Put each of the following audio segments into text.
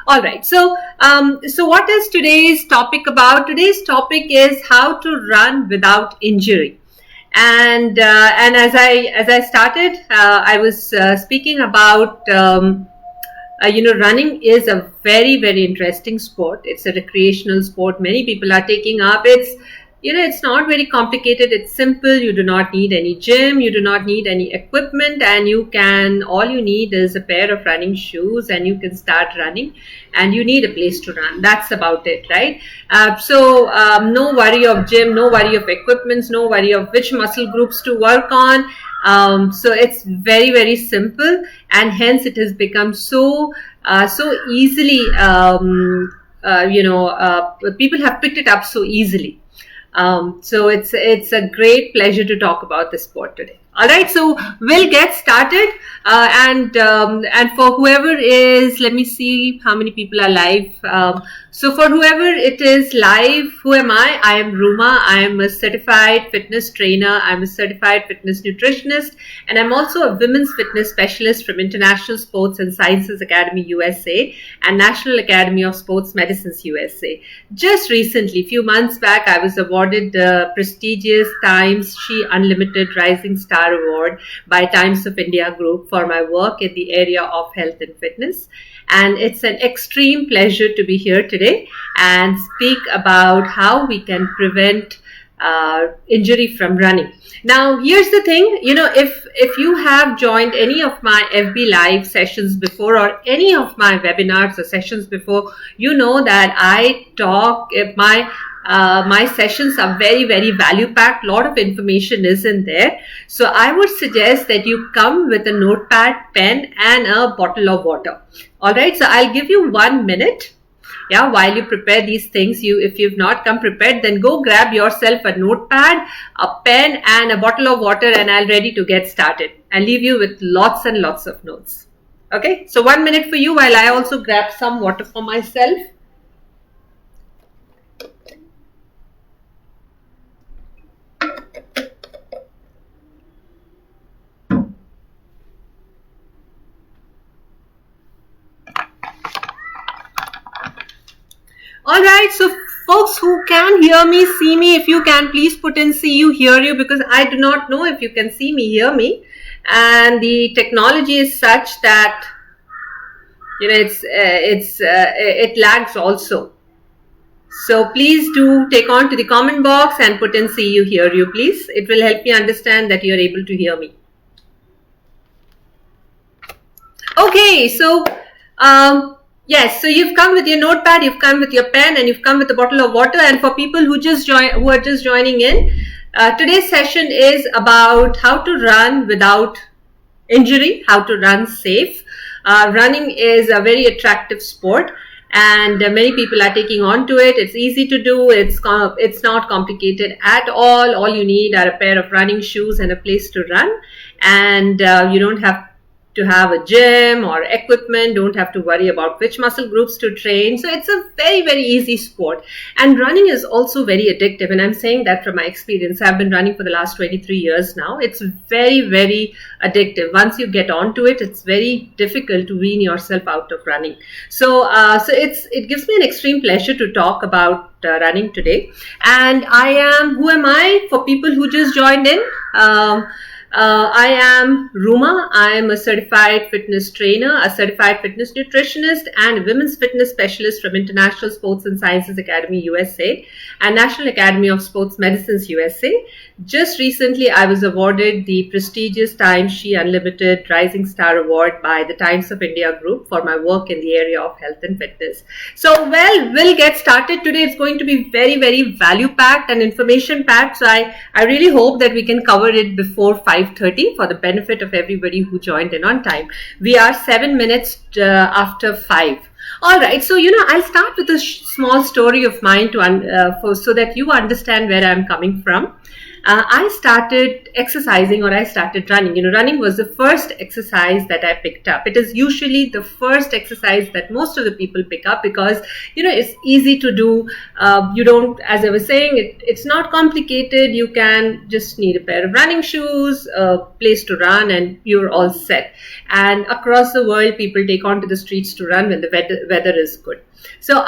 All right. So what is today's topic about? Today's topic is how to run without injury. And as I started, I was speaking about running is a very, very interesting sport. It's a recreational sport. Many people are taking up. It's not very complicated. It's simple. You do not need any gym. You do not need any equipment, and all you need is a pair of running shoes, and you can start running, and you need a place to run. That's about it, right? No worry of gym, no worry of equipments, no worry of which muscle groups to work on. So it's very, very simple, and hence it has become so easily, people have picked it up so easily. So it's a great pleasure to talk about this sport today. All right, so we'll get started, and for whoever is, let me see how many people are live. So for whoever it is live, who am I? I am Ruma. I am a certified fitness trainer. I'm a certified fitness nutritionist, and I'm also a women's fitness specialist from International Sports and Sciences Academy USA and National Academy of Sports Medicines USA. Just recently, a few months back, I was awarded the prestigious Times She Unlimited Rising Star Award by Times of India Group for my work in the area of health and fitness. And it's an extreme pleasure to be here today and speak about how we can prevent injury from running. Now, here's the thing, if you have joined any of my FB Live sessions before or any of my webinars or sessions before, you know that I talk, my sessions are very, very value packed. A lot of information is in there. So I would suggest that you come with a notepad, pen, and a bottle of water. All right. So I'll give you 1 minute. Yeah, while you prepare these things, if you've not come prepared, then go grab yourself a notepad, a pen, and a bottle of water, and I'll ready to get started. I'll leave you with lots and lots of notes. Okay. So 1 minute for you while I also grab some water for myself. All right, so folks who can hear me, see me, if you can, please put in see you, hear you, because I do not know if you can see me, hear me. And the technology is such that, it lags also. So please do take on to the comment box and put in see you, hear you, please. It will help me understand that you're able to hear me. Okay, so, yes, so you've come with your notepad, you've come with your pen, and you've come with a bottle of water. And for people who are just joining in, today's session is about how to run without injury, how to run safe. Running is a very attractive sport, and many people are taking on to it. It's easy to do. It's not complicated at all. All you need are a pair of running shoes and a place to run, and you don't have to have a gym or equipment, don't have to worry about which muscle groups to train. So it's a very, very easy sport. And running is also very addictive. And I'm saying that from my experience. I've been running for the last 23 years now. It's very, very addictive. Once you get onto it, it's very difficult to wean yourself out of running. So it gives me an extreme pleasure to talk about running today. And who am I for people who just joined in? I am Ruma. I am a certified fitness trainer, a certified fitness nutritionist, and a women's fitness specialist from International Sports and Sciences Academy USA and National Academy of Sports Medicines USA. Just recently, I was awarded the prestigious Times She Unlimited Rising Star Award by the Times of India Group for my work in the area of health and fitness. So, we'll get started today. It's going to be very, very value-packed and information-packed. So, I really hope that we can cover it before 5:30 for the benefit of everybody who joined in on time. We are 7 minutes after 5. All right, so I'll start with a small story of mine so that you understand where I'm coming from. I started exercising, or I started running. Running was the first exercise that I picked up. It is usually the first exercise that most of the people pick up because, it's easy to do. You don't, as I was saying, it's not complicated. You can just need a pair of running shoes, a place to run, and you're all set. And across the world, people take onto the streets to run when the weather is good. So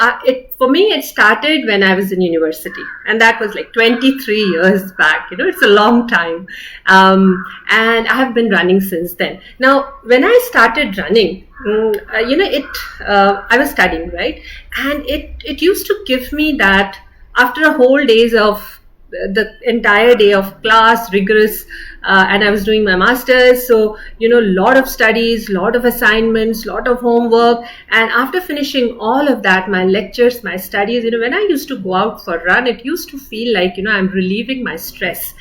for me, it started when I was in university, and that was like 23 years back. It's a long time, and I have been running since then. Now, when I started running, I was studying, right, and it used to give me that after a whole days of the entire day of class, rigorous, and I was doing my master's. So, lot of studies, lot of assignments, lot of homework. And after finishing all of that, my lectures, my studies, when I used to go out for a run, it used to feel like, I'm relieving my stress.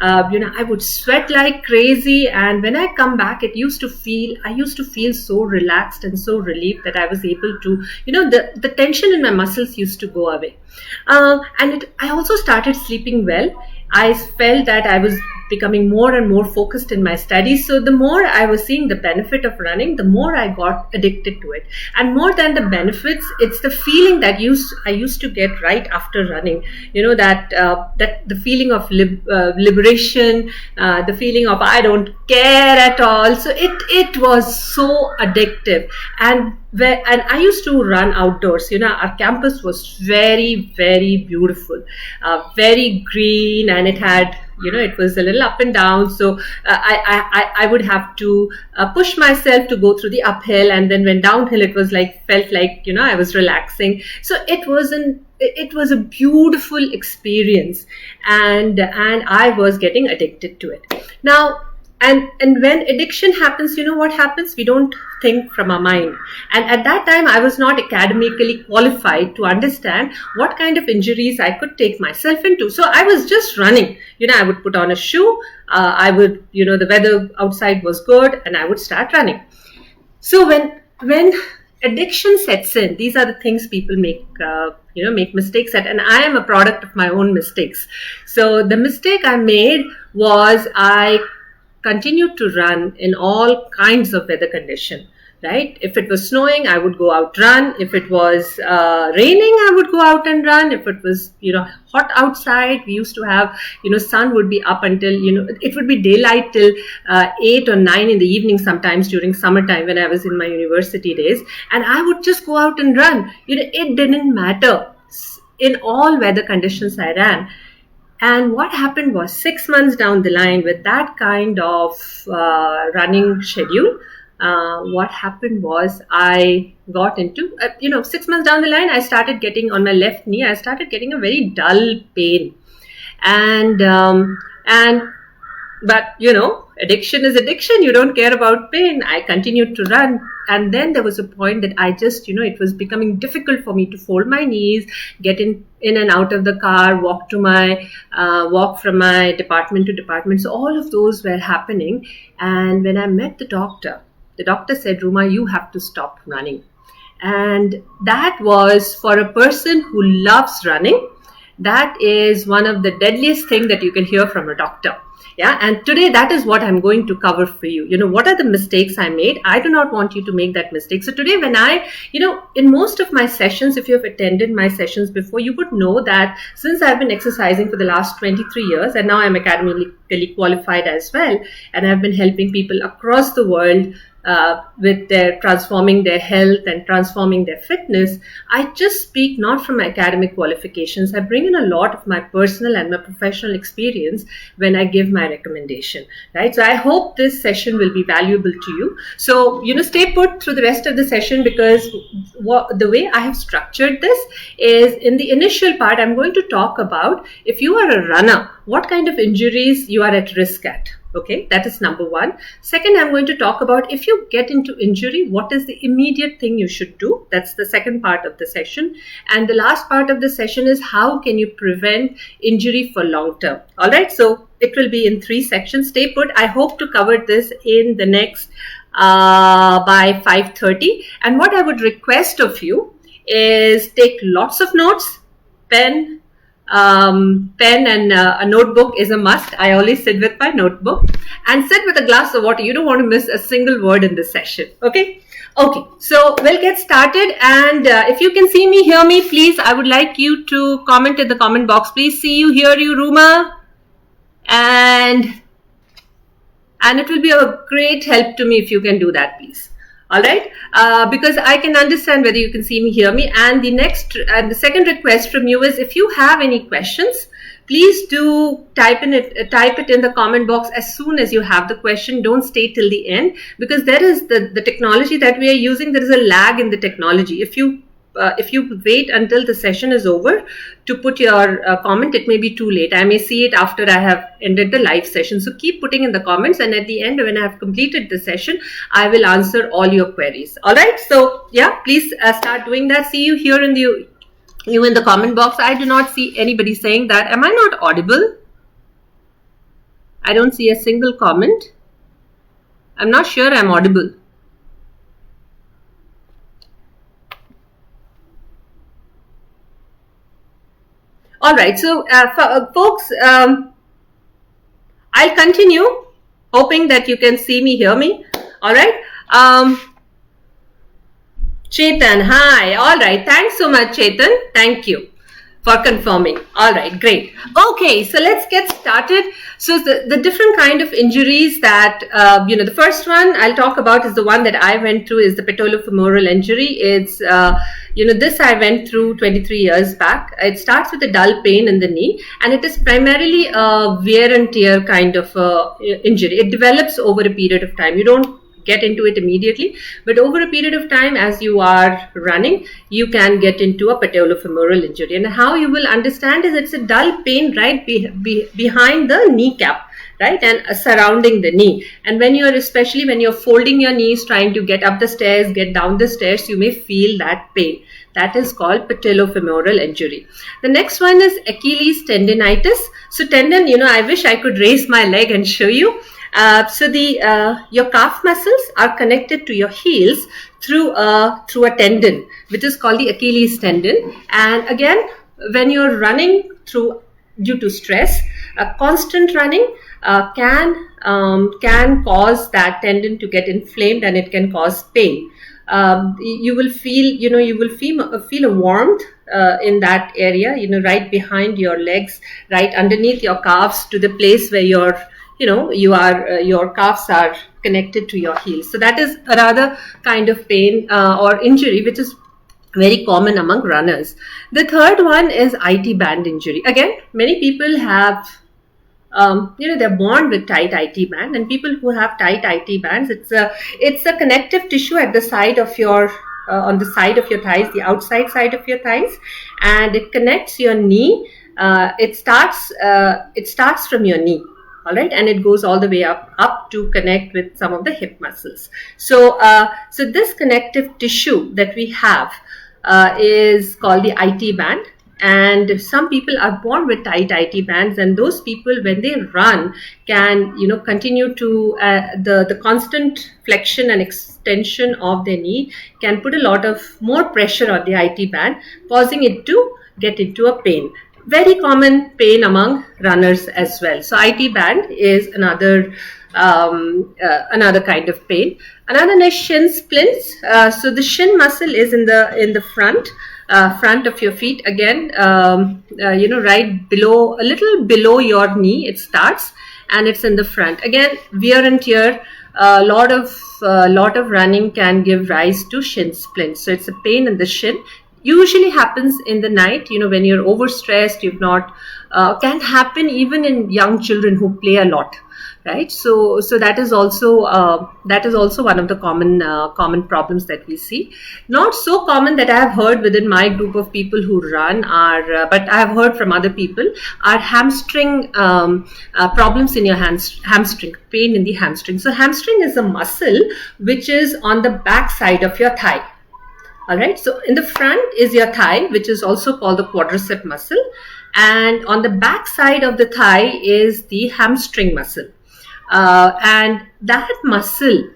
I would sweat like crazy. And when I come back, I used to feel so relaxed and so relieved that I was able to, the tension in my muscles used to go away. I also started sleeping well. I felt that I was becoming more and more focused in my studies. So the more I was seeing the benefit of running, the more I got addicted to it. And more than the benefits, it's the feeling that I used to get right after running. That the feeling of liberation, the feeling of I don't care at all. So it was so addictive. And I used to run outdoors. Our campus was very, very beautiful, very green, and it had, it was a little up and down. So I would have to push myself to go through the uphill, and then when downhill, it was felt like I was relaxing. So it was a beautiful experience, and I was getting addicted to it. Now, and when addiction happens, what happens? We don't think from our mind. And at that time, I was not academically qualified to understand what kind of injuries I could take myself into. So I was just running. I would put on a shoe. I would, the weather outside was good, and I would start running. So when addiction sets in, these are the things people make mistakes at. And I am a product of my own mistakes. So the mistake I made was I continued to run in all kinds of weather condition, right? If it was snowing, I would go out run. If it was raining, I would go out and run. If it was, hot outside, we used to have, sun would be up until, it would be daylight till 8 or 9 in the evening sometimes during summertime when I was in my university days. And I would just go out and run. It didn't matter. In all weather conditions, I ran. And what happened was 6 months down the line with that kind of running schedule, what happened was I got into, 6 months down the line, I started getting on my left knee, I started getting a very dull pain. But addiction is addiction. You don't care about pain. I continued to run. And then there was a point that I just, it was becoming difficult for me to fold my knees, get in and out of the car, walk from my department to department. So all of those were happening. And when I met the doctor said, Ruma, you have to stop running. And that was for a person who loves running. That is one of the deadliest things that you can hear from a doctor. Yeah. And today that is what I'm going to cover for you. What are the mistakes I made? I do not want you to make that mistake. So today when I, in most of my sessions, if you have attended my sessions before, you would know that since I've been exercising for the last 23 years and now I'm academically qualified as well. And I've been helping people across the world with their transforming their health and transforming their fitness. I just speak not from my academic qualifications. I bring in a lot of my personal and my professional experience when I give my recommendation, right? So I hope this session will be valuable to you. So, stay put through the rest of the session because the way I have structured this is in the initial part, I'm going to talk about if you are a runner, what kind of injuries you are at risk at. Okay, that is number one. Second, I'm going to talk about if you get into injury, what is the immediate thing you should do? That's the second part of the session. And the last part of the session is how can you prevent injury for long term? All right, so it will be in 3 sections. Stay put. I hope to cover this in the next by 5:30. And what I would request of you is take lots of notes, pen, pen and a notebook is a must. I always sit with my notebook and sit with a glass of water. You don't want to miss a single word in this session. Okay. Okay, so we'll get started, and if you can see me, hear me, please, I would like you to comment in the comment box. Please see you, hear you, Ruma, and it will be a great help to me if you can do that, please. All right, because I can understand whether you can see me, hear me. And the second request from you is, if you have any questions, please do type it in the comment box as soon as you have the question. Don't stay till the end, because there is the technology that we are using. There is a lag in the technology. If you wait until the session is over to put your comment, it may be too late. I may see it after I have ended the live session. So keep putting in the comments, and at the end, when I have completed the session, I will answer all your queries. All right. So yeah, please start doing that. See you here in the comment box. I do not see anybody saying that. Am I not audible? I don't see a single comment. I'm not sure I'm audible. All right, so folks, I'll continue, hoping that you can see me, hear me. All right. Chetan, hi. All right, thanks so much, Chetan. Thank you for confirming. All right, great. Okay, so let's get started. So the different kind of injuries that, the first one I'll talk about is the one that I went through, is the patellofemoral injury. It's, this I went through 23 years back. It starts with a dull pain in the knee, and it is primarily a wear and tear kind of injury. It develops over a period of time. You don't get into it immediately, but over a period of time, as you are running, you can get into a patellofemoral injury. And how you will understand is, it's a dull pain right behind the kneecap, right, and surrounding the knee. And especially when you're folding your knees, trying to get up the stairs, get down the stairs, you may feel that pain. That is called patellofemoral injury. The next one is Achilles tendinitis. So tendon, I wish I could raise my leg and show you. Your calf muscles are connected to your heels through a tendon, which is called the Achilles tendon. And again, when you're running due to stress, constant running can cause that tendon to get inflamed, and it can cause pain. You will feel a warmth in that area, right behind your legs, right underneath your calves, to the place where your calves are connected to your heels. So that is another kind of pain or injury which is very common among runners. The third one is IT band injury. Again, many people have, they're born with tight IT band, and people who have tight IT bands, it's a connective tissue at the side of your on the side of your thighs, the outside side of your thighs, and it connects your knee. It starts from your knee. All right, and it goes all the way up to connect with some of the hip muscles. So this connective tissue that we have is called the IT band. And some people are born with tight IT bands, and those people, when they run, can continue to the constant flexion and extension of their knee can put a lot of more pressure on the IT band, causing it to get into a pain. Very common pain among runners as well. So IT band is another kind of pain. Another is shin splints. So the shin muscle is in the front of your feet. Again, right below, a little below your knee, it starts, and it's in the front. Again, wear and tear. A lot of running can give rise to shin splints. So it's a pain in the shin. Usually happens in the night, when you're overstressed. Can happen even in young children who play a lot, right? So that is also one of the common problems that we see. Not so common that I have heard within my group of people who run but I have heard from other people, are hamstring problems in your hamstring, pain in the hamstring. So hamstring is a muscle which is on the back side of your thigh. All right, so in the front is your thigh, which is also called the quadricep muscle, and on the back side of the thigh is the hamstring muscle, and that muscle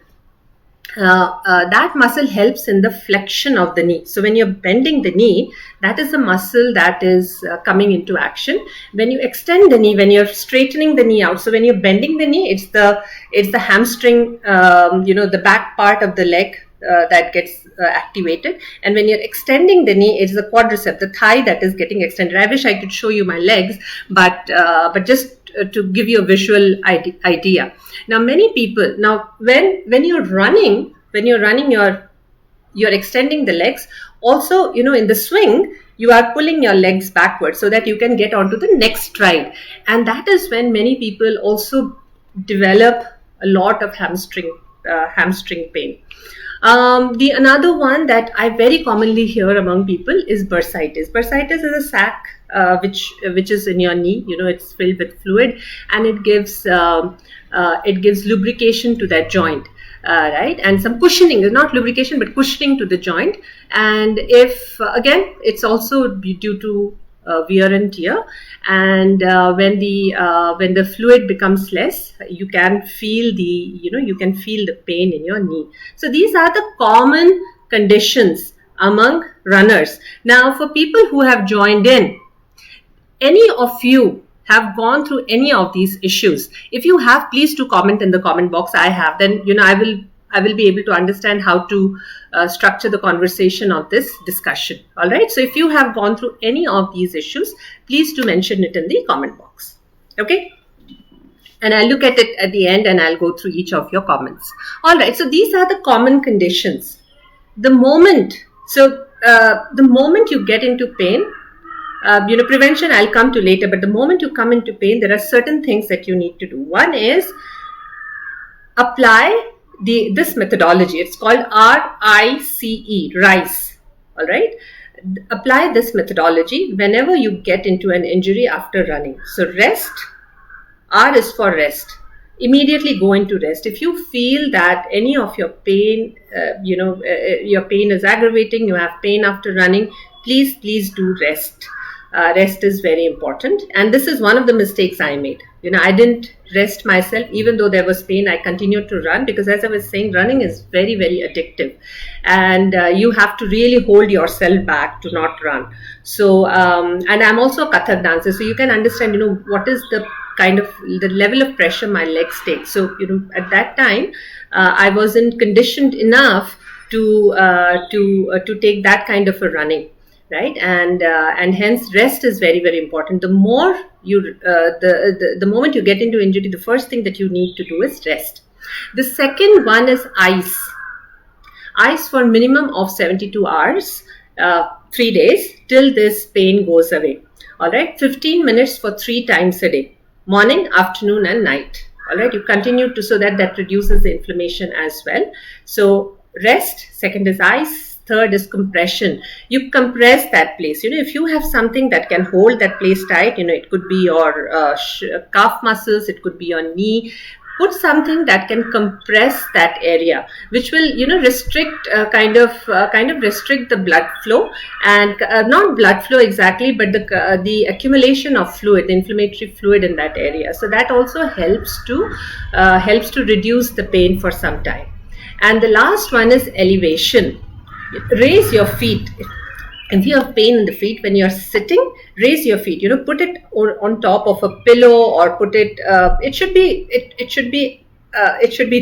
that muscle helps in the flexion of the knee. So when you're bending the knee, that is a muscle that is coming into action. When you extend the knee, when you're straightening the knee out, so when you're bending the knee, it's the hamstring, the back part of the leg that gets activated. And when you're extending the knee, it's the quadricep, the thigh, that is getting extended. I wish I could show you my legs, but just to give you a visual idea. Now, many people, when you're running, you're extending the legs. Also, in the swing, you are pulling your legs backwards so that you can get onto the next stride. And that is when many people also develop a lot of hamstring pain. The another one that I very commonly hear among people is bursitis. Bursitis is a sac which is in your knee. It's filled with fluid, and it gives lubrication to that joint, right? And some cushioning, not lubrication, but cushioning to the joint. And if again, it's also due to wear and tear. And when the fluid becomes less, you can feel the pain in your knee. So these are the common conditions among runners. Now, for people who have joined in, any of you have gone through any of these issues? If you have, please do comment in the comment box. I have. Then I will be able to understand how to structure the conversation of this discussion. All right. So if you have gone through any of these issues, please do mention it in the comment box. Okay. And I'll look at it at the end, and I'll go through each of your comments. All right. So these are the common conditions. The moment you get into pain, prevention I'll come to later, but the moment you come into pain, there are certain things that you need to do. One is apply this methodology. It's called RICE, RICE. All right. Apply this methodology whenever you get into an injury after running. So rest, R is for rest. Immediately go into rest. If you feel that any of your pain, your pain is aggravating, you have pain after running, please do rest. Rest is very important. And this is one of the mistakes I made. I didn't rest myself. Even though there was pain, I continued to run, because as I was saying, running is very, very addictive. And you have to really hold yourself back to not run. So, and I'm also a Kathak dancer. So you can understand, what is the level of pressure my legs take. So, at that time, I wasn't conditioned enough to take that kind of a running. Right, and hence rest is very, very important. The more the moment you get into injury, the first thing that you need to do is rest. The second one is ice for minimum of 72 hours, 3 days, till this pain goes away. All right, 15 minutes for 3 times a day, morning, afternoon, and night. All right, you continue to, so that reduces the inflammation as well. So rest. Second is ice. Third is compression. You compress that place. If you have something that can hold that place tight, it could be your calf muscles, it could be your knee. Put something that can compress that area, which will, restrict, kind of restrict the blood flow, and not blood flow exactly, but the accumulation of fluid, the inflammatory fluid in that area. So that also helps to reduce the pain for some time. And the last one is elevation. Raise your feet. If you have pain in the feet when you're sitting, raise your feet. Put it on top of a pillow, or put it. It should be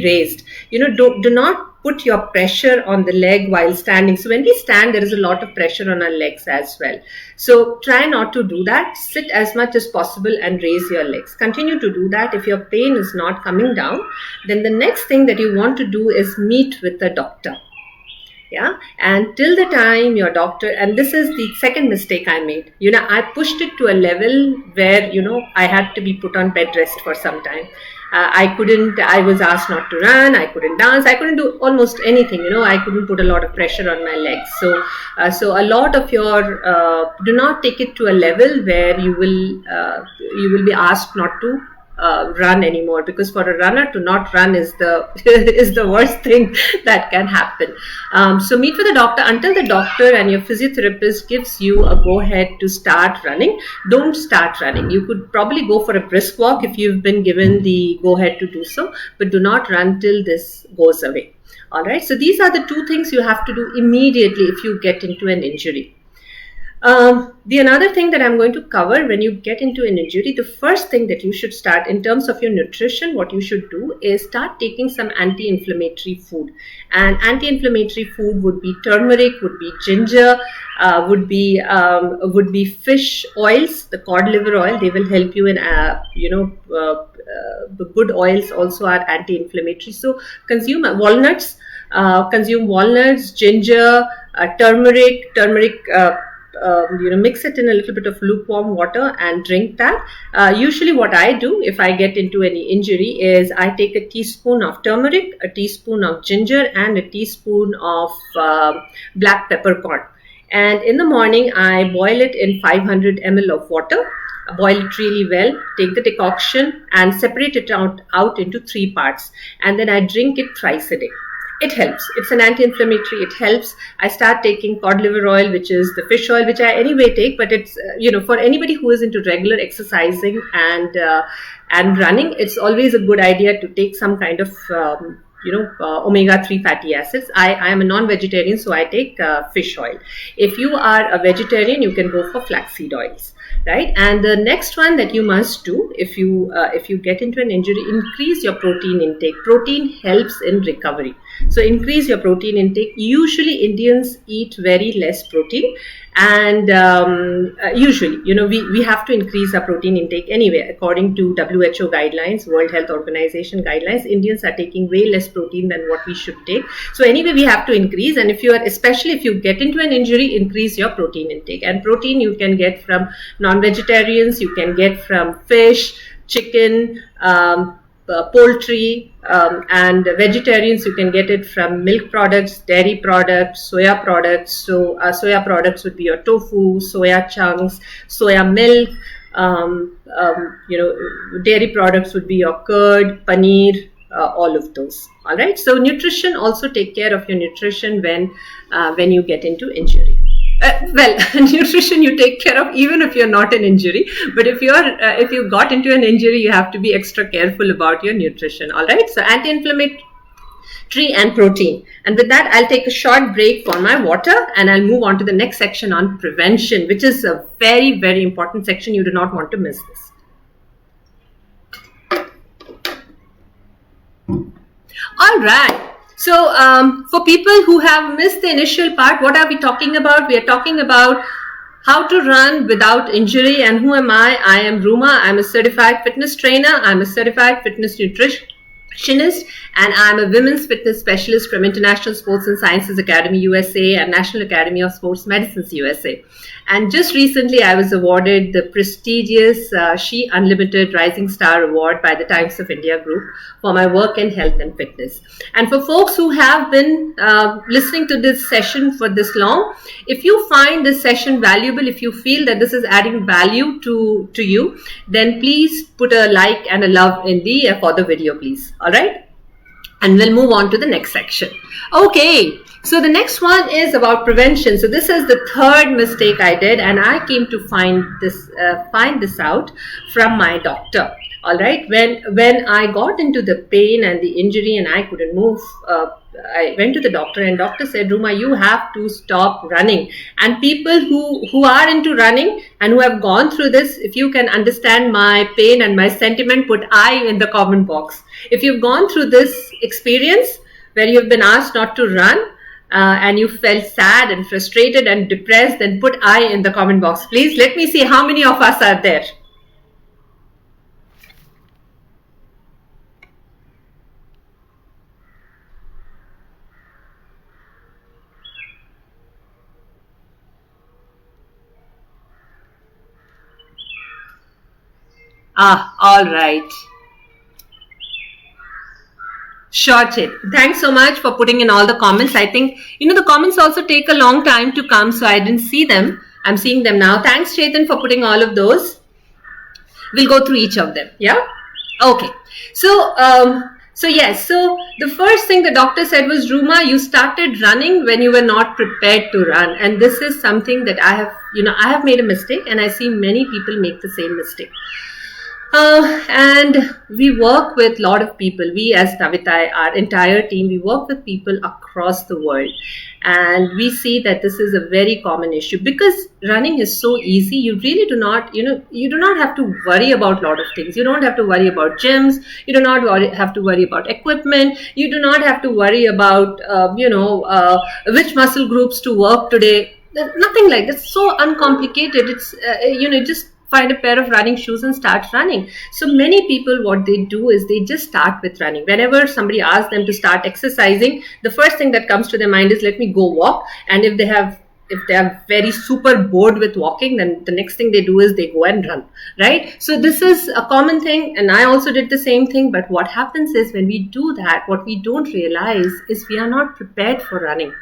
raised. Do not put your pressure on the leg while standing. So when we stand, there is a lot of pressure on our legs as well. So try not to do that. Sit as much as possible and raise your legs. Continue to do that. If your pain is not coming down, then the next thing that you want to do is meet with a doctor. Yeah, and till the time your doctor, and this is the second mistake I made. I pushed it to a level where, I had to be put on bed rest for some time. I was asked not to run, I couldn't dance, I couldn't do almost anything, I couldn't put a lot of pressure on my legs. So a lot of your, do not take it to a level where you will be asked not to run anymore, because for a runner to not run is the is the worst thing that can happen. So meet with the doctor. Until the doctor and your physiotherapist gives you a go ahead to start running, don't start running. You could probably go for a brisk walk if you've been given the go ahead to do so, but do not run till this goes away. All right, so these are the two things you have to do immediately if you get into an injury. The another thing that I'm going to cover, when you get into an injury, the first thing that you should start in terms of your nutrition, what you should do is start taking some anti-inflammatory food. And anti-inflammatory food would be turmeric, would be ginger, would be fish oils, the cod liver oil. They will help you in, the good oils also are anti-inflammatory. So consume walnuts, ginger, turmeric. Mix it in a little bit of lukewarm water and drink that. Usually what I do if I get into any injury is I take a teaspoon of turmeric, a teaspoon of ginger, and a teaspoon of black peppercorn. And in the morning, I boil it in 500 ml of water. Boil it really well, take the decoction and separate it out into 3 parts. And then I drink it thrice a day. It helps. It's an anti-inflammatory. It helps. I start taking cod liver oil, which is the fish oil, which I anyway take. But it's for anybody who is into regular exercising and running, it's always a good idea to take some kind of omega-3 fatty acids. I am a non-vegetarian, so I take fish oil. If you are a vegetarian, you can go for flaxseed oils. Right, and the next one that you must do if you get into an injury, increase your protein intake. Protein helps in recovery, so increase your protein intake. Usually Indians eat very less protein, and usually we have to increase our protein intake anyway. According to WHO guidelines, World Health Organization guidelines, Indians are taking way less protein than what we should take. So anyway, we have to increase, and especially if you get into an injury, increase your protein intake. And protein you can get from non-vegetarians, you can get from fish, chicken, poultry, and vegetarians, you can get it from milk products, dairy products, soya products. So soya products would be your tofu, soya chunks, soya milk. Dairy products would be your curd, paneer, all of those. All right. So nutrition, also take care of your nutrition when you get into injury. Nutrition you take care of even if you're not an injury, but if you got into an injury, you have to be extra careful about your nutrition. All right, so anti-inflammatory and protein. And with that, I'll take a short break for my water and I'll move on to the next section on prevention, which is a very, very important section. You do not want to miss this. All right. So for people who have missed the initial part, what are we talking about? We are talking about how to run without injury. And who am I? I am Ruma. I'm a certified fitness trainer. I'm a certified fitness nutritionist, and I'm a women's fitness specialist from International Sports and Sciences Academy USA and National Academy of Sports Medicines USA. And just recently, I was awarded the prestigious She Unlimited Rising Star Award by the Times of India Group for my work in health and fitness. And for folks who have been listening to this session for this long, if you find this session valuable, if you feel that this is adding value to you, then please put a like and a love in for the video, please. All right. And we'll move on to the next section. Okay. So the next one is about prevention. So this is the third mistake I did, and I came to find this out from my doctor. All right, when I got into the pain and the injury and I couldn't move, I went to the doctor, and doctor said, Ruma, you have to stop running. And people who are into running and who have gone through this, if you can understand my pain and my sentiment, put I in the comment box. If you've gone through this experience where you've been asked not to run, and you felt sad and frustrated and depressed, then put I in the comment box. Please let me see how many of us are there. All right. Sure, Chetan. Thanks so much for putting in all the comments. I think, the comments also take a long time to come, so I didn't see them. I'm seeing them now. Thanks, Chetan, for putting all of those. We'll go through each of them. Yeah? Okay. So, yes. So the first thing the doctor said was, Ruma, you started running when you were not prepared to run. And this is something that I have made a mistake, and I see many people make the same mistake. And we work with a lot of people. We as Navitai, our entire team, we work with people across the world. And we see that this is a very common issue because running is so easy. You really do not, you do not have to worry about a lot of things. You don't have to worry about gyms. You do not have to worry about equipment. You do not have to worry about, which muscle groups to work today. Nothing like that. It's so uncomplicated. It's, just find a pair of running shoes and start running. So many people, what they do is they just start with running. Whenever somebody asks them to start exercising, the first thing that comes to their mind is, let me go walk. And if they are very super bored with walking, then the next thing they do is they go and run, right? So this is a common thing, and I also did the same thing. But what happens is, when we do that, what we don't realize is we are not prepared for running.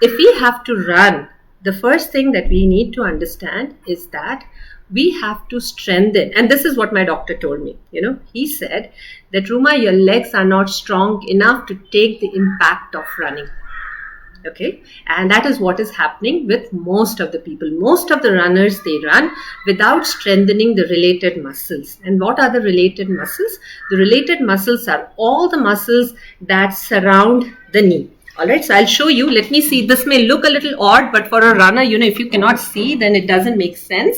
If we have to run, the first thing that we need to understand is that we have to strengthen. And this is what my doctor told me. He said that, Ruma, your legs are not strong enough to take the impact of running. Okay. And that is what is happening with most of the people. Most of the runners, they run without strengthening the related muscles. And what are the related muscles? The related muscles are all the muscles that surround the knee. All right, so I'll show you. Let me see. This may look a little odd, but for a runner, if you cannot see, then it doesn't make sense.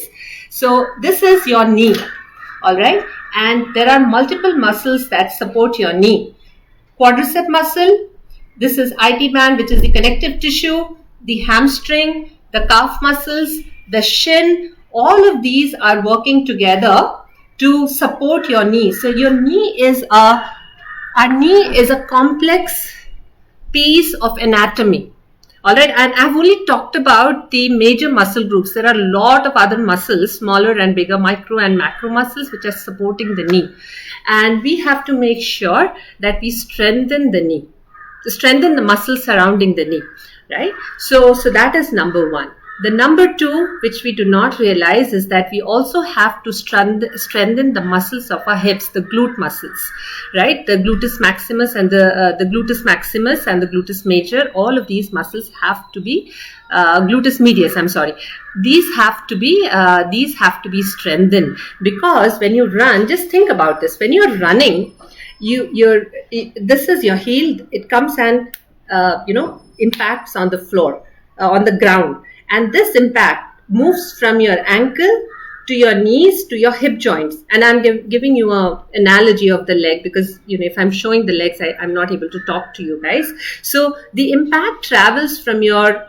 So this is your knee. All right, and there are multiple muscles that support your knee. Quadricep muscle. This is IT band, which is the connective tissue, the hamstring, the calf muscles, the shin. All of these are working together to support your knee. So your knee is our knee is a complex piece of anatomy. All right, and I've only talked about the major muscle groups. There are a lot of other muscles, smaller and bigger, micro and macro muscles, which are supporting the knee. And we have to make sure that we strengthen the knee, to strengthen the muscles surrounding the knee, right? So that is number one. The number two, which we do not realize, is that we also have to strengthen the muscles of our hips, the glute muscles, right? The gluteus maximus and the gluteus maximus and the gluteus major. All of these muscles have to be gluteus medius. I'm sorry. These have to be strengthened, because when you run, just think about this. When you're running, this is your heel. It comes and impacts on the floor, on the ground. And this impact moves from your ankle to your knees to your hip joints. And I'm giving you an analogy of the leg, because if I'm showing the legs, I'm not able to talk to you guys. So the impact travels from your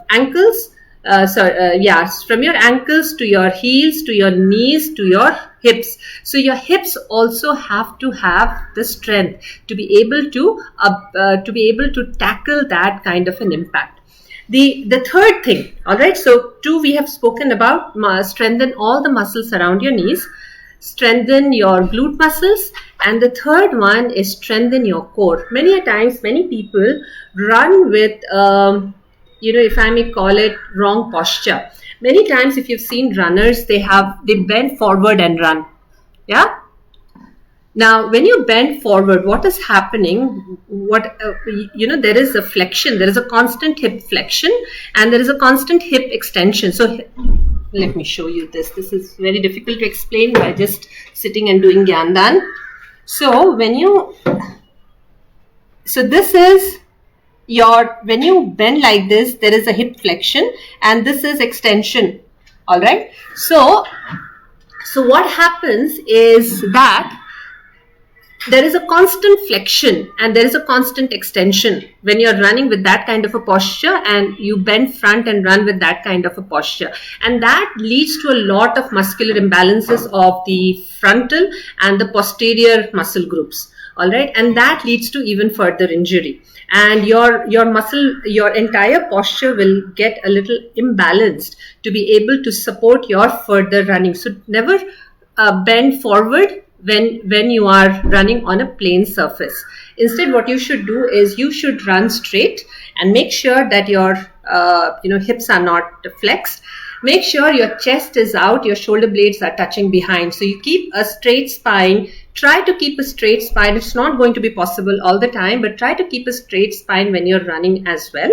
ankles, from your ankles to your heels, to your knees, to your hips. So your hips also have to have the strength to be able to tackle that kind of an impact. The third thing, all right, so 2 we have spoken about, strengthen all the muscles around your knees, strengthen your glute muscles, and the third one is strengthen your core. Many a times, many people run with, if I may call it, wrong posture. Many times, if you've seen runners, they bend forward and run, yeah? Now, when you bend forward, what is happening? There is a flexion. There is a constant hip flexion, and there is a constant hip extension. So, let me show you this. This is very difficult to explain by just sitting and doing Gyandan. So, when you bend like this, there is a hip flexion, and this is extension. All right. So what happens is that there is a constant flexion and there is a constant extension when you're running with that kind of a posture, and you bend front and run with that kind of a posture. And that leads to a lot of muscular imbalances of the frontal and the posterior muscle groups. All right. And that leads to even further injury. And your entire posture will get a little imbalanced to be able to support your further running. So never bend forward when you are running on a plain surface. Instead, what you should do is you should run straight and make sure that your hips are not flexed. Make sure your chest is out, your shoulder blades are touching behind. So you keep a straight spine, try to keep a straight spine. It's not going to be possible all the time, but try to keep a straight spine when you're running as well.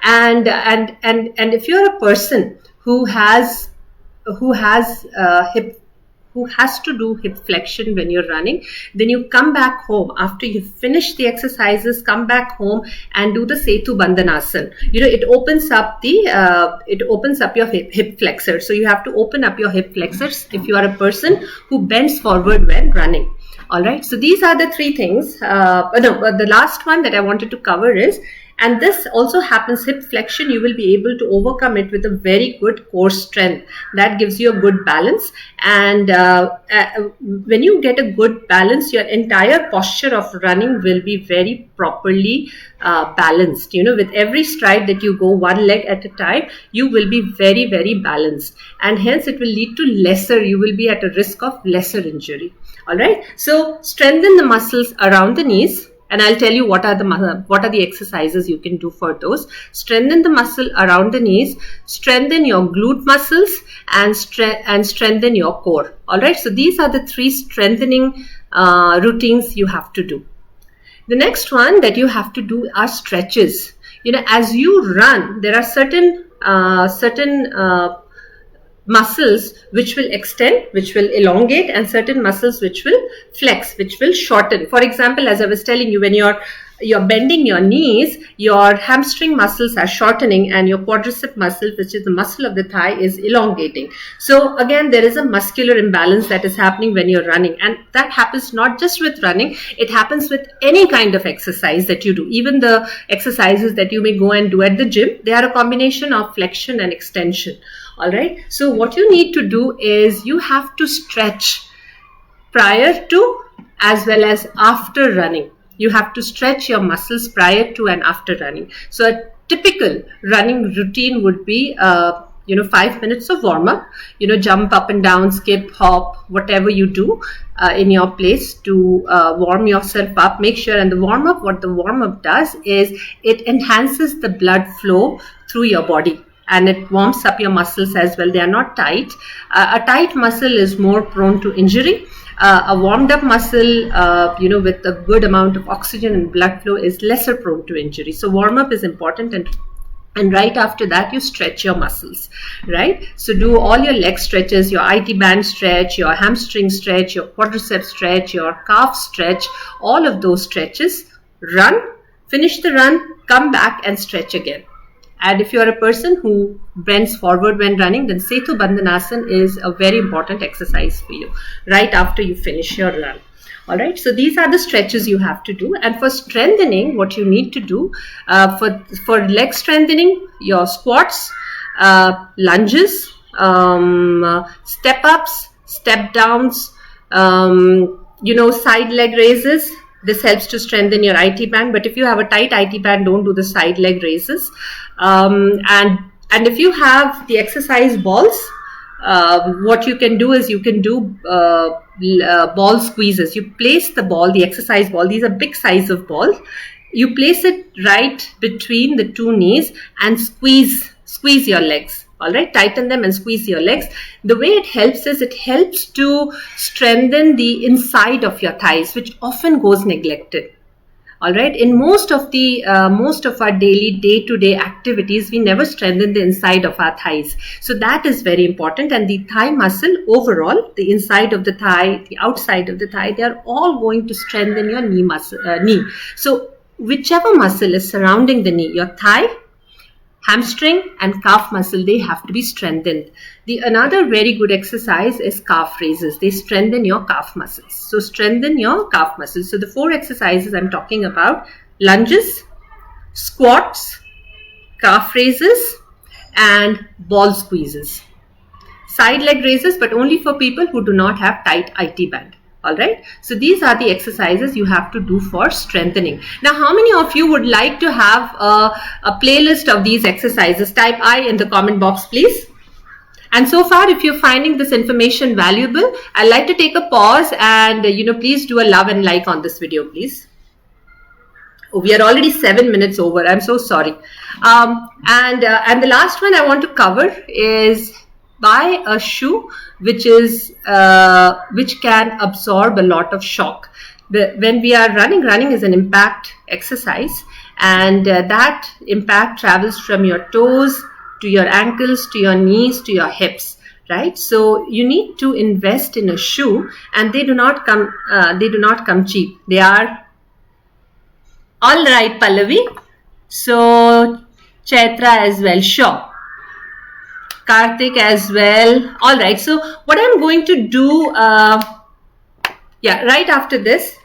And if you're a person who has to do hip flexion when you're running, then you come back home after you finish the exercises, come back home and do the Setu Bandhanasana. It opens up your hip flexor. So you have to open up your hip flexors if you are a person who bends forward when running. All right. So these are the three things. The last one that I wanted to cover is, and this also happens, hip flexion, you will be able to overcome it with a very good core strength. That gives you a good balance. And when you get a good balance, your entire posture of running will be very properly balanced. With every stride that you go one leg at a time, you will be very, very balanced. And hence it will lead to you will be at a risk of lesser injury. All right. So strengthen the muscles around the knees. And I'll tell you what are the exercises you can do for those. Strengthen the muscle around the knees, strengthen your glute muscles, and strengthen your core. All right. So these are the three strengthening routines you have to do. The next one that you have to do are stretches. As you run, there are certain muscles which will extend, which will elongate, and certain muscles which will flex, which will shorten. For example, as I was telling you, when you're bending your knees, your hamstring muscles are shortening and your quadricep muscle, which is the muscle of the thigh, is elongating. So again, there is a muscular imbalance that is happening when you're running, and that happens not just with running, it happens with any kind of exercise that you do. Even the exercises that you may go and do at the gym, they are a combination of flexion and extension. All right. So what you need to do is you have to stretch prior to as well as after running. You have to stretch your muscles prior to and after running. So a typical running routine would be 5 minutes of warm up, jump up and down, skip, hop, whatever you do in your place to warm yourself up. Make sure, and what the warm up does is it enhances the blood flow through your body. And it warms up your muscles as well. They are not tight. A tight muscle is more prone to injury. A warmed up muscle, with a good amount of oxygen and blood flow, is lesser prone to injury. So warm up is important, and right after that you stretch your muscles, right? So do all your leg stretches, your IT band stretch, your hamstring stretch, your quadricep stretch, your calf stretch, all of those stretches. Run, finish the run, come back and stretch again. And if you are a person who bends forward when running, then Setu Bandhanasana is a very important exercise for you right after you finish your run. All right. So these are the stretches you have to do. And for strengthening, what you need to do for leg strengthening, your squats, lunges, step ups, step downs, side leg raises. This helps to strengthen your IT band. But if you have a tight IT band, don't do the side leg raises. And if you have the exercise balls, what you can do is you can do ball squeezes. You place the ball, the exercise ball. These are big size of balls. You place it right between the two knees and squeeze your legs. All right, tighten them and squeeze your legs. The way it helps is it helps to strengthen the inside of your thighs, which often goes neglected. All right, in most of our daily day-to-day activities, we never strengthen the inside of our thighs. So that is very important. And the thigh muscle overall, the inside of the thigh, the outside of the thigh, they are all going to strengthen your knee muscle. So whichever muscle is surrounding the knee, your thigh, hamstring and calf muscle, they have to be strengthened. Another very good exercise is calf raises. They strengthen your calf muscles. So strengthen your calf muscles. So the 4 exercises I'm talking about: lunges, squats, calf raises, and ball squeezes. Side leg raises, but only for people who do not have tight IT band. All right. So these are the exercises you have to do for strengthening. Now, how many of you would like to have a playlist of these exercises? Type I in the comment box, please. And so far, if you're finding this information valuable, I'd like to take a pause and, please do a love and like on this video, please. Oh, we are already 7 minutes over. I'm so sorry. And the last one I want to cover is buy a shoe which can absorb a lot of shock. When we are running is an impact exercise, and that impact travels from your toes to your ankles to your knees to your hips, right? So you need to invest in a shoe, and they do not come cheap. They are all right, Pallavi. So Chaitra as well, sure. Karthik as well. All right. So what I'm going to do, right after this.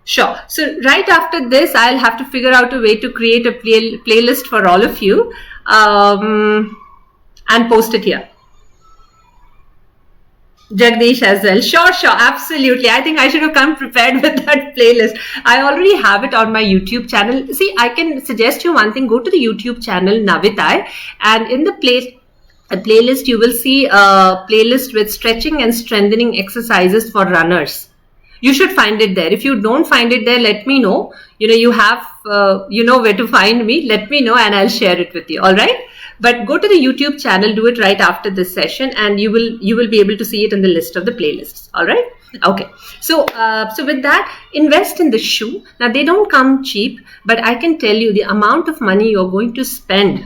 Sure. So right after this, I'll have to figure out a way to create a playlist for all of you and post it here. Jagdish as well. Sure, absolutely. I think I should have come prepared with that playlist. I already have it on my YouTube channel. See, I can suggest you one thing. Go to the YouTube channel Navitai, and in the playlist you will see a playlist with stretching and strengthening exercises for runners. You should find it there. If you don't find it there, let me know. You have where to find me. Let me know and I'll share it with you. All right. But go to the YouTube channel, do it right after this session, and you will be able to see it in the list of the playlists. All right. Okay. So with that, invest in the shoe. Now, they don't come cheap, but I can tell you the amount of money you're going to spend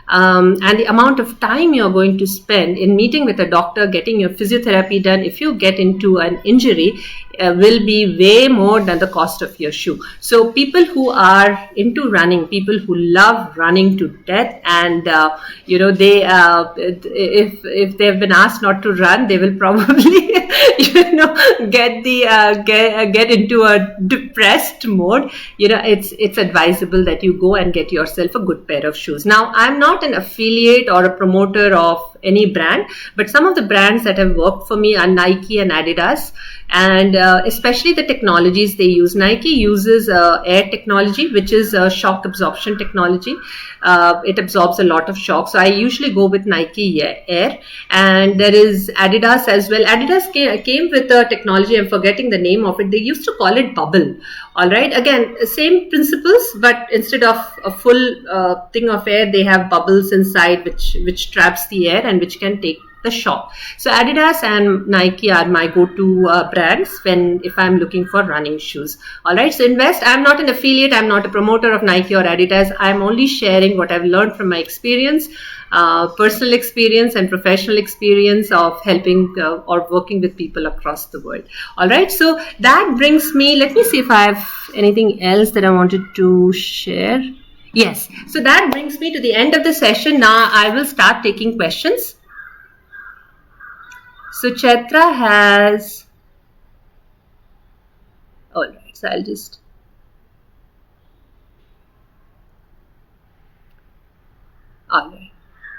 and the amount of time you're going to spend in meeting with a doctor, getting your physiotherapy done, if you get into an injury, will be way more than the cost of your shoe. So people who are into running, people who love running to death, and they if they've been asked not to run, they will probably get into a depressed mode. It's advisable that you go and get yourself a good pair of shoes. Now, I'm not an affiliate or a promoter of any brand, but some of the brands that have worked for me are Nike and Adidas, and especially the technologies they use. Nike uses air technology, which is a shock absorption technology. It absorbs a lot of shock. So I usually go with Nike Air, and there is Adidas as well. Adidas came with a technology, I'm forgetting the name of it. They used to call it bubble. All right. Again, same principles, but instead of a full thing of air, they have bubbles inside which traps the air and which can take the shock. So Adidas and Nike are my go-to brands if I'm looking for running shoes. All right. So invest. I'm not an affiliate. I'm not a promoter of Nike or Adidas. I'm only sharing what I've learned from my experience, personal experience and professional experience of helping or working with people across the world. All right. So that brings me, let me see if I have anything else that I wanted to share. Yes. So that brings me to the end of the session. Now I will start taking questions. So Chaitra has, all right, so I'll just, all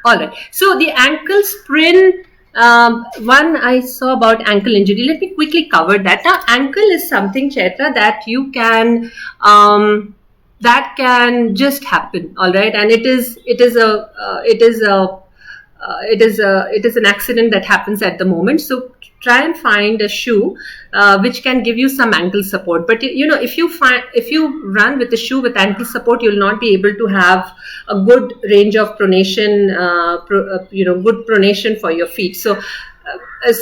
right. So the ankle sprain, one I saw about ankle injury. Let me quickly cover that. Now, ankle is something, Chaitra, that you can, that can just happen, all right, and it is an accident that happens at the moment. So try and find a shoe which can give you some ankle support. But if you run with a shoe with ankle support, you'll not be able to have a good range of pronation, good pronation for your feet. So I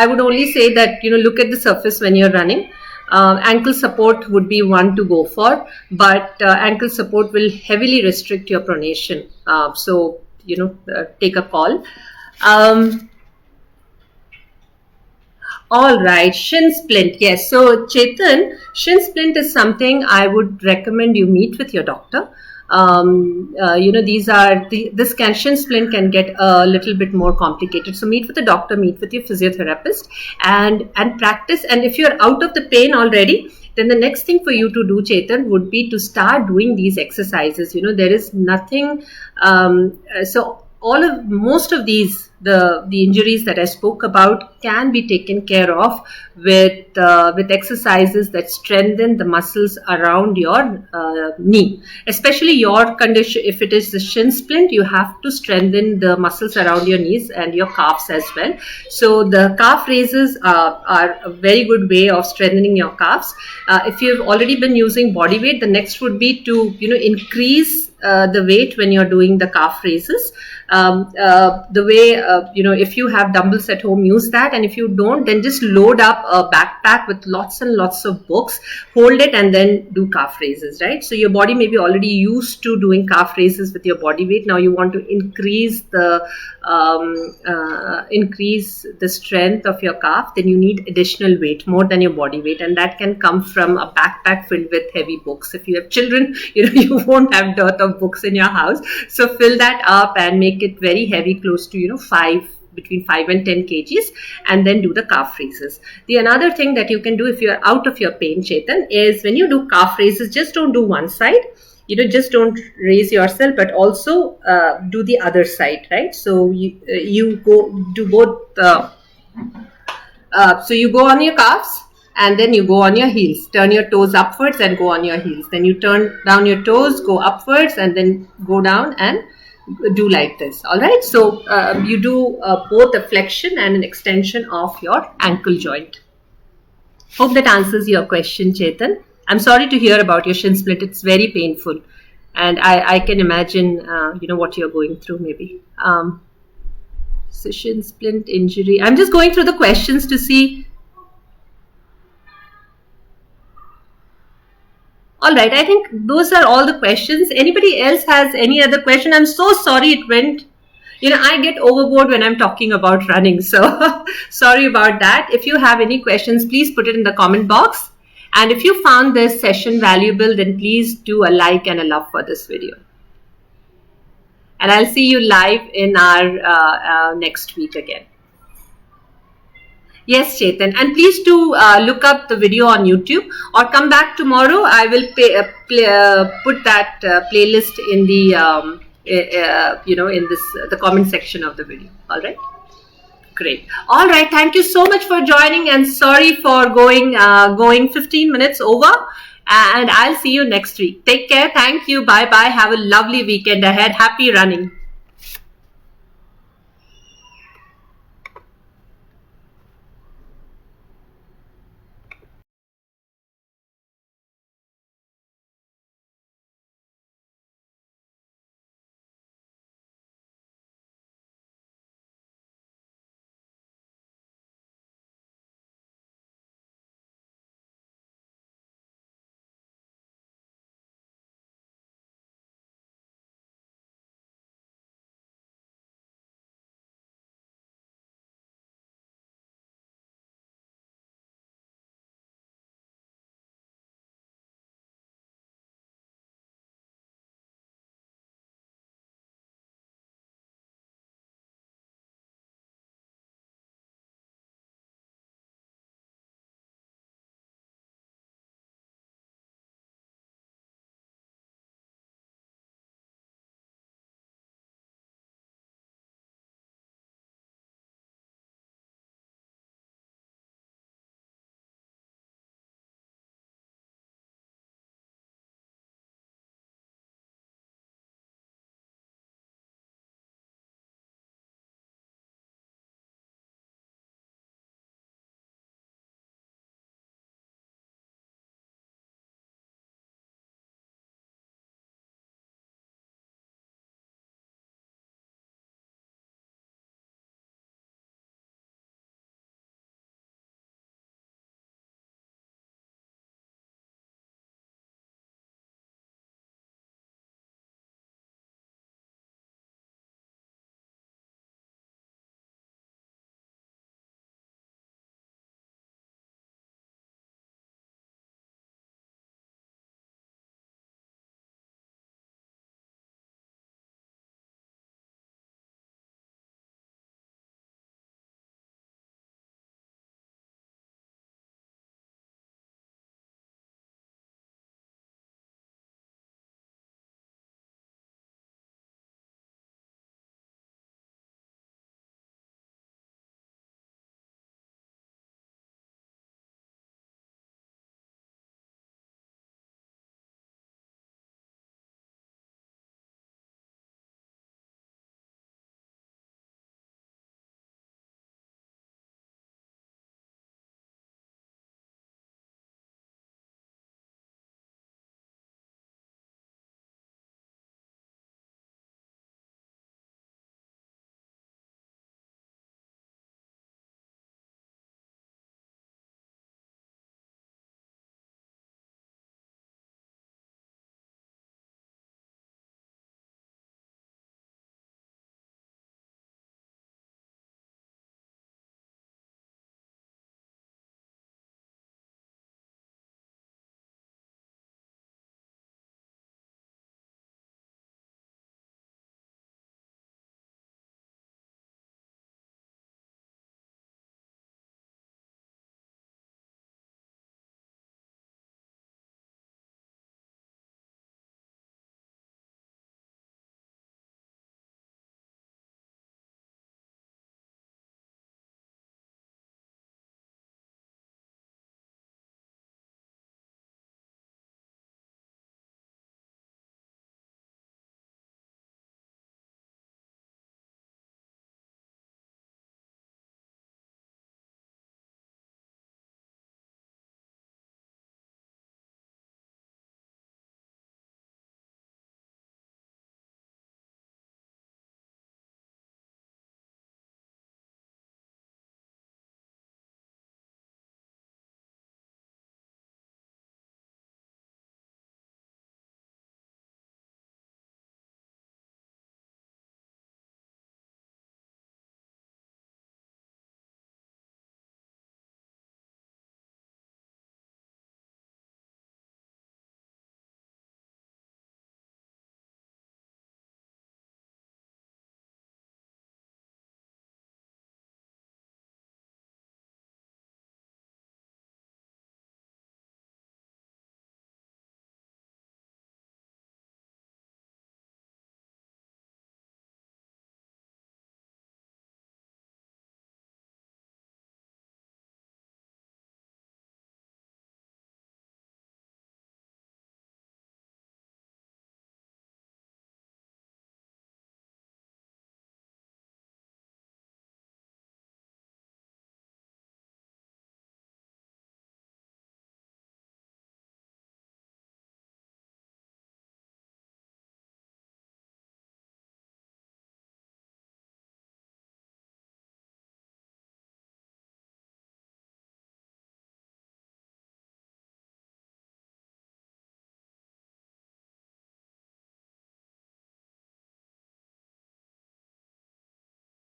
would only say that look at the surface when you're running. Ankle support would be one to go for, but ankle support will heavily restrict your pronation. So take a call. All right, shin splint. Yes. So Chetan, shin splint is something I would recommend you meet with your doctor. Shin splint can get a little bit more complicated. So meet with the doctor, meet with your physiotherapist, and practice. And if you're out of the pain already, then the next thing for you to do, Chetan, would be to start doing these exercises. There is nothing. Most of these, the injuries that I spoke about can be taken care of with exercises that strengthen the muscles around your knee. Especially your condition, if it is the shin splint, you have to strengthen the muscles around your knees and your calves as well. So the calf raises are a very good way of strengthening your calves. If you've already been using body weight, the next would be to increase the weight when you're doing the calf raises. The way, if you have dumbbells at home, use that. And if you don't, then just load up a backpack with lots and lots of books, hold it, and then do calf raises, right? So your body may be already used to doing calf raises with your body weight. Now you want to increase the strength of your calf, then you need additional weight, more than your body weight, and that can come from a backpack filled with heavy books. If you have children, you won't have dearth of books in your house, so fill that up and make it very heavy, close to between 5 and 10 kgs, and then do the calf raises. The another thing that you can do if you are out of your pain, Chetan, is when you do calf raises, just don't do one side. Just don't raise yourself, but also do the other side, right? So you go do both. So you go on your calves, and then you go on your heels. Turn your toes upwards and go on your heels. Then you turn down your toes, go upwards, and then go down and do like this. All right. So you do both a flexion and an extension of your ankle joint. Hope that answers your question, Chetan. I'm sorry to hear about your shin split. It's very painful. And I can imagine, what you're going through maybe. So shin splint injury. I'm just going through the questions to see. All right. I think those are all the questions. Anybody else has any other question? I'm so sorry it went. I get overboard when I'm talking about running. So sorry about that. If you have any questions, please put it in the comment box. And if you found this session valuable, then please do a like and a love for this video. And I'll see you live in our next week again. Yes, Chetan. And please do look up the video on YouTube, or come back tomorrow. I will put that playlist in the in the comment section of the video. All right. Great. All right. Thank you so much for joining, and sorry for going 15 minutes over. And I'll see you next week. Take care. Thank you. Bye bye. Have a lovely weekend ahead. Happy running.